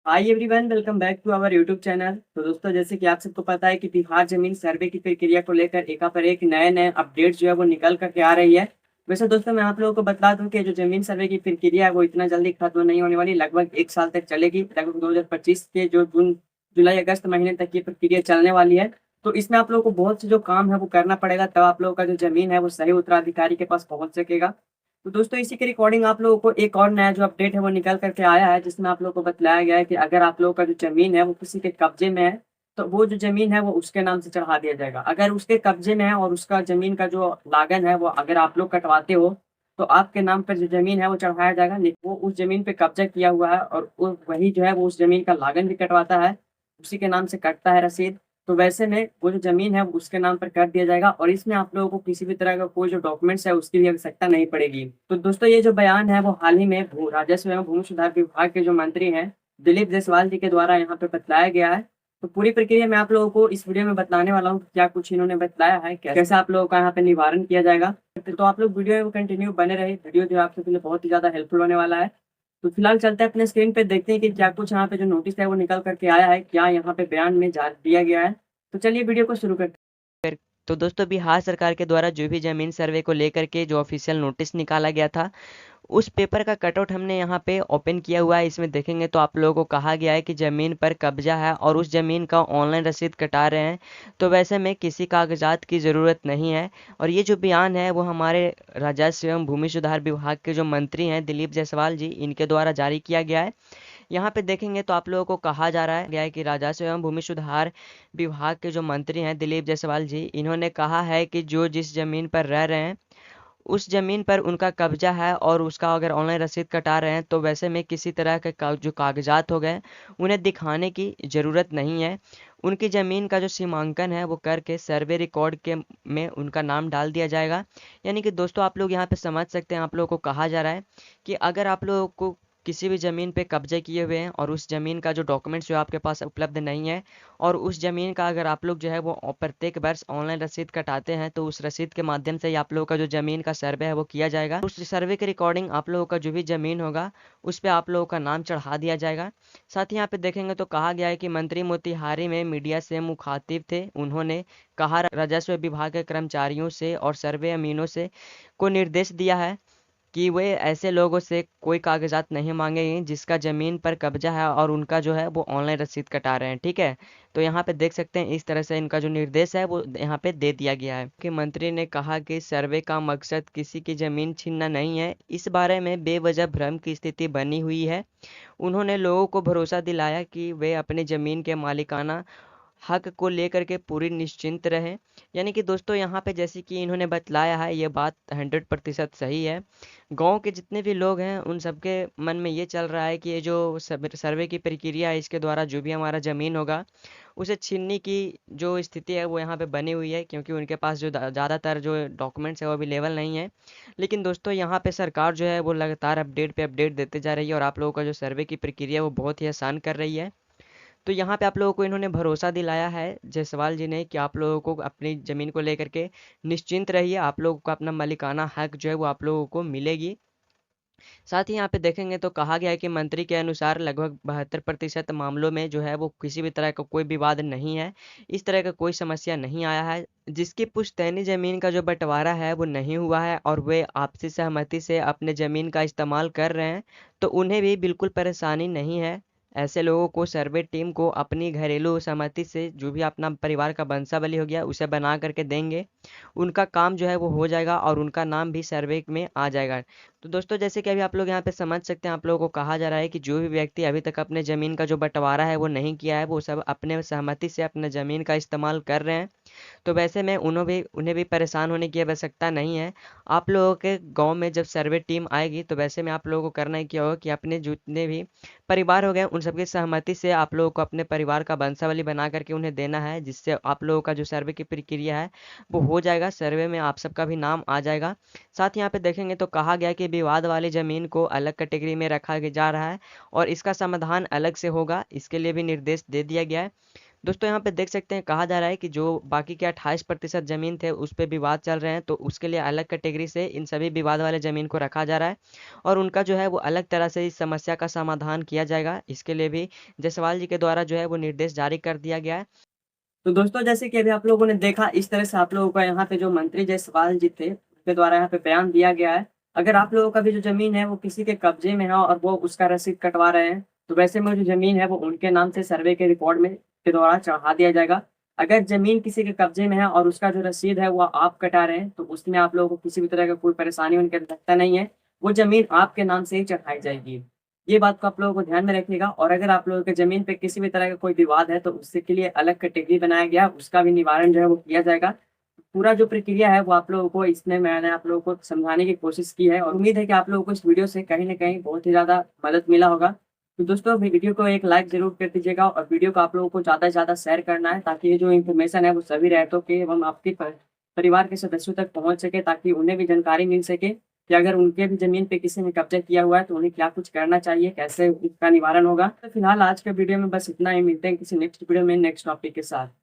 Hi everyone, welcome back to our YouTube channel. तो दोस्तों, जैसे कि आप सबको पता है कि बिहार जमीन सर्वे की प्रक्रिया को लेकर एक पर एक नए नए अपडेट जो है वो निकल करके आ रही है। वैसे दोस्तों, मैं आप लोगों को बता दूं कि जो जमीन सर्वे की प्रक्रिया है वो इतना जल्दी खत्म नहीं होने वाली, लगभग एक साल तक चलेगी। लगभग 2025 के जो जून जुलाई अगस्त महीने तक ये प्रक्रिया चलने वाली है। तो इसमें आप लोगों को बहुत से जो काम है वो करना पड़ेगा, तब आप लोगों का जो जमीन है वो सही उत्तराधिकारी के पास पहुंच सकेगा। तो दोस्तों, इसी के रिकॉर्डिंग आप लोगों को एक और नया जो अपडेट है वो निकल करके आया है, जिसमें आप लोगों को बताया गया है कि अगर आप लोगों का जो जमीन है वो किसी के कब्जे में है, तो वो जो जमीन है वो उसके नाम से चढ़ा दिया जाएगा। अगर उसके कब्जे में है और उसका जमीन का जो लागन है वो अगर आप लोग कटवाते हो, तो आपके नाम पर जो जमीन है वो चढ़ाया जाएगा। लेकिन वो उस जमीन पे कब्जा किया हुआ है और वही जो है वो उस जमीन का लागन भी कटवाता है, उसी के नाम से कटता है रसीद। तो वैसे में वो जो जमीन है वो उसके नाम पर कर दिया जाएगा और इसमें आप लोगों को किसी भी तरह का कोई जो डॉक्यूमेंट्स है उसकी भी आवश्यकता नहीं पड़ेगी। तो दोस्तों, ये जो बयान है वो हाल ही में राजस्व एवं भूमि सुधार विभाग के जो मंत्री हैं दिलीप जायसवाल जी के द्वारा यहाँ पे बतलाया गया है। तो पूरी प्रक्रिया मैं आप लोगों को इस वीडियो में बताने वाला हूँ कि क्या कुछ इन्होंने बतलाया है, कैसे आप लोगों का यहाँ पे निवारण किया जाएगा। तो आप लोग वीडियो में कंटिन्यू बने रहे, वीडियो जो है आपके लिए बहुत ही ज्यादा हेल्पफुल होने वाला है। तो फिलहाल चलते हैं अपने स्क्रीन पे, देखते हैं कि क्या कुछ यहाँ पे जो नोटिस है वो निकल करके आया है, क्या यहाँ पे बयान में दिया गया है। तो चलिए वीडियो को शुरू करते तो दोस्तों, बिहार सरकार के द्वारा जो भी जमीन सर्वे को लेकर के जो ऑफिशियल नोटिस निकाला गया था, उस पेपर का कटआउट हमने यहाँ पे ओपन किया हुआ है। इसमें देखेंगे तो आप लोगों को कहा गया है कि ज़मीन पर कब्जा है और उस ज़मीन का ऑनलाइन रसीद कटा रहे हैं। तो वैसे में किसी कागजात की ज़रूरत नहीं है। और ये जो बयान है वो हमारे राजस्व एवं भूमि सुधार विभाग के जो मंत्री हैं दिलीप जायसवाल जी, इनके द्वारा जारी किया गया है। यहाँ पे देखेंगे तो आप लोगों को कहा जा रहा है गया है कि राजस्व एवं भूमि सुधार विभाग के जो मंत्री हैं दिलीप जायसवाल जी, इन्होंने कहा है कि जो जिस जमीन पर रह रहे हैं उस जमीन पर उनका कब्जा है और उसका अगर ऑनलाइन रसीद कटा रहे हैं, तो वैसे में किसी तरह के जो कागजात हो गए उन्हें दिखाने की ज़रूरत नहीं है। उनकी ज़मीन का जो सीमांकन है वो करके सर्वे रिकॉर्ड के में उनका नाम डाल दिया जाएगा। यानी कि दोस्तों, आप लोग यहाँ पे समझ सकते हैं, आप लोगों को कहा जा रहा है कि अगर आप लोगों को किसी भी ज़मीन पे कब्जे किए हुए हैं और उस ज़मीन का जो डॉक्यूमेंट्स जो आपके पास उपलब्ध नहीं है, और उस ज़मीन का अगर आप लोग जो है वो प्रत्येक वर्ष ऑनलाइन रसीद कटाते हैं, तो उस रसीद के माध्यम से ही आप लोगों का जो ज़मीन का सर्वे है वो किया जाएगा। उस सर्वे के रिकॉर्डिंग आप लोगों का जो भी ज़मीन होगा उस पर आप लोगों का नाम चढ़ा दिया जाएगा। साथ ही यहाँ पे देखेंगे तो कहा गया है कि मंत्री मोतिहारी में मीडिया से मुखातिब थे। उन्होंने कहा राजस्व विभाग के कर्मचारियों से और सर्वे अमीनों से को निर्देश दिया है कि वे ऐसे लोगों से कोई कागजात नहीं मांगेंगे जिसका ज़मीन पर कब्जा है और उनका जो है वो ऑनलाइन रसीद कटा रहे हैं। ठीक है, तो यहाँ पे देख सकते हैं इस तरह से इनका जो निर्देश है वो यहाँ पे दे दिया गया है। कि मंत्री ने कहा कि सर्वे का मकसद किसी की ज़मीन छीनना नहीं है। इस बारे में बेवजह भ्रम की स्थिति बनी हुई है। उन्होंने लोगों को भरोसा दिलाया कि वे अपनी ज़मीन के मालिकाना हक को लेकर के पूरी निश्चिंत रहें। यानी कि दोस्तों, यहाँ पे जैसे कि इन्होंने बतलाया है, ये बात 100% सही है। गांव के जितने भी लोग हैं उन सबके मन में ये चल रहा है कि ये जो सर्वे की प्रक्रिया है, इसके द्वारा जो भी हमारा ज़मीन होगा उसे छीनने की जो स्थिति है वो यहाँ पे बनी हुई है, क्योंकि उनके पास जो ज़्यादातर जो डॉक्यूमेंट्स है वो अवेलेबल नहीं है। लेकिन दोस्तों, यहाँ पे सरकार जो है वो लगातार अपडेट पे अपडेट देते जा रही है और आप लोगों का जो सर्वे की प्रक्रिया है वो बहुत ही आसान कर रही है। तो यहाँ पे आप लोगों को इन्होंने भरोसा दिलाया है जायसवाल जी ने कि आप लोगों को अपनी ज़मीन को लेकर के निश्चिंत रहिए, आप लोगों को अपना मालिकाना हक जो है वो आप लोगों को मिलेगी। साथ ही यहाँ पे देखेंगे तो कहा गया है कि मंत्री के अनुसार लगभग 72% मामलों में जो है वो किसी भी तरह का कोई विवाद नहीं है। इस तरह का कोई समस्या नहीं आया है। जिसकी पुश्तैनी ज़मीन का जो बंटवारा है वो नहीं हुआ है और वे आपसी सहमति से अपने ज़मीन का इस्तेमाल कर रहे हैं, तो उन्हें भी बिल्कुल परेशानी नहीं है। ऐसे लोगों को सर्वे टीम को अपनी घरेलू सहमति से जो भी अपना परिवार का वंशावली हो गया उसे बना करके देंगे। उनका काम जो है वो हो जाएगा और उनका नाम भी सर्वे में आ जाएगा। तो दोस्तों, जैसे कि अभी आप लोग यहाँ पे समझ सकते हैं, आप लोगों को कहा जा रहा है कि जो भी व्यक्ति अभी तक अपने ज़मीन का जो बंटवारा है वो नहीं किया है, वो सब अपने सहमति से अपने ज़मीन का इस्तेमाल कर रहे हैं। तो वैसे में उन्हें भी परेशान होने की आवश्यकता नहीं है। आप लोगों के गांव में जब सर्वे टीम आएगी, तो वैसे में आप लोगों को करना ही क्या होगा कि अपने जितने भी परिवार हो गए उन सबकी सहमति से आप लोगों को अपने परिवार का वंशावली बना करके उन्हें देना है, जिससे आप लोगों का जो सर्वे की प्रक्रिया है वो हो जाएगा। सर्वे में आप सबका भी नाम आ जाएगा। साथ ही यहाँ पे देखेंगे तो कहा गया कि विवाद वाली ज़मीन को अलग कैटेगरी में रखा जा रहा है और इसका समाधान अलग से होगा, इसके लिए भी निर्देश दे दिया गया है। दोस्तों यहाँ पे देख सकते हैं, कहा जा रहा है कि जो बाकी के 28% जमीन थे उस पे विवाद चल रहे हैं, तो उसके लिए अलग कैटेगरी से इन सभी विवाद वाले जमीन को रखा जा रहा है और उनका जो है वो अलग तरह से इस समस्या का समाधान किया जाएगा। इसके लिए भी जायसवाल जी के द्वारा जो है वो निर्देश जारी कर दिया गया है। तो दोस्तों जैसे कि अभी आप लोगों ने देखा, इस तरह से आप लोगों का यहाँ पे जो मंत्री जायसवाल जी थे उनके द्वारा यहाँ पे बयान दिया गया है। अगर आप लोगों का भी जो जमीन है वो किसी के कब्जे में है और वो उसका रसीद कटवा रहे हैं, तो वैसे में जो जमीन है वो उनके नाम से सर्वे के रिकॉर्ड में के द्वारा चढ़ा दिया जाएगा। अगर जमीन किसी के कब्जे में है और उसका जो रसीद है वो आप कटा रहे हैं, तो उसमें आप लोगों को किसी भी तरह का कोई परेशानी उनके लगता नहीं है, वो जमीन आपके नाम से ही चढ़ाई जाएगी। ये बात को आप लोगों को ध्यान में रखिएगा। और अगर आप लोगों के जमीन पे किसी भी तरह का कोई विवाद है, तो उससे के लिए अलग कैटेगरी बनाया गया, उसका भी निवारण जो है वो किया जाएगा। पूरा जो प्रक्रिया है वो आप लोगों को, इसमें मैंने आप लोगों को समझाने की कोशिश की है और उम्मीद है कि आप लोगों को इस वीडियो से कहीं ना कहीं बहुत ही ज्यादा मदद मिला होगा। तो दोस्तों वीडियो को एक लाइक जरूर कर दीजिएगा और वीडियो को आप लोगों को ज्यादा से ज्यादा शेयर करना है, ताकि ये जो इन्फॉर्मेशन है वो सभी रहतों के एवं आपके परिवार के सदस्यों तक पहुंच सके, ताकि उन्हें भी जानकारी मिल सके कि अगर उनके भी जमीन पे किसी ने कब्जा किया हुआ है तो उन्हें क्या कुछ करना चाहिए, कैसे इसका निवारण होगा। तो फिलहाल आज के वीडियो में बस इतना ही। मिलते हैं किसी नेक्स्ट वीडियो में नेक्स्ट टॉपिक के साथ।